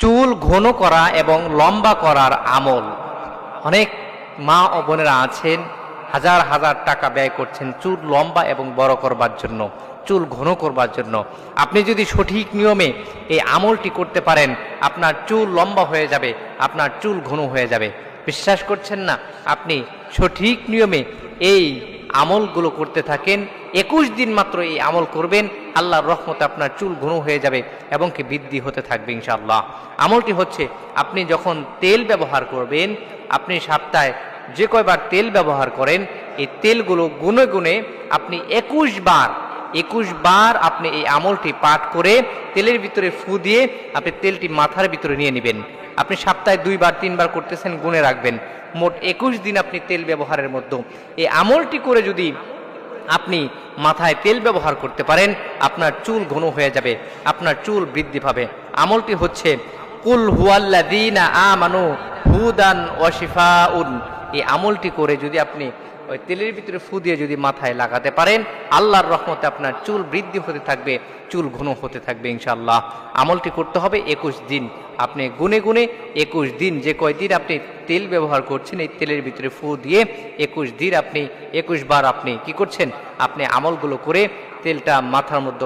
চুল ঘন করা এবং লম্বা করার আমল। অনেক মা ও বোনেরা আছেন হাজার হাজার টাকা ব্যয় করছেন চুল লম্বা এবং বড় করবার জন্য, চুল ঘন করবার জন্য। আপনি যদি সঠিক নিয়মে এই আমলটি করতে পারেন, আপনার চুল লম্বা হয়ে যাবে, আপনার চুল ঘন হয়ে যাবে। বিশ্বাস করছেন না? আপনি সঠিক নিয়মে এই আমলগুলো করতে থাকেন, 21 দিন মাত্র এই আমল করবেন, আল্লাহর রহমতে আপনার চুল ঘন হয়ে যাবে এবং কি বৃদ্ধি হতে থাকবে ইনশাআল্লাহ। আমলটি হচ্ছে, আপনি যখন তেল ব্যবহার করবেন, আপনি সপ্তাহে যে কয়বার তেল ব্যবহার করেন, এই তেলগুলো গুনে গুনে আপনি 21 বার আপনি এই আমলটি পাঠ করে তেলের ভিতরে ফু দিয়ে আপনি তেলটি মাথার ভিতরে নিয়ে নেবেন। আপনি সপ্তাহে 2 বার 3 বার করতেছেন, গুনে রাখবেন। মোট 21 দিন আপনি তেল ব্যবহারের মধ্যে এই আমলটি করে যদি আপনি মাথায় তেল ব্যবহার করতে পারেন, আপনার চুল ঘন হয়ে যাবে, আপনার চুল বৃদ্ধি পাবে। আমলটি হচ্ছে কুল হুয়াল্লাযীনা আমানু হুদান ওয়া শিফাউন। এই আমলটি করে যদি আপনি ওই তেলের ভিতরে ফু দিয়ে যদি মাথায় লাগাতে পারেন, আল্লাহর রহমতে আপনার চুল বৃদ্ধি হতে থাকবে, চুল ঘন হতে থাকবে ইনশাআল্লাহ। আমলটি করতে হবে 21 দিন। আপনি গুনে গুনে 21 দিন, যে কয়দিন আপনি তেল ব্যবহার করছেন, এই তেলের ভিতরে ফু দিয়ে 21 দিন আপনি 21 বার আপনি কি করছেন, আপনি আমলগুলো করে তেলটা মাথার মধ্যে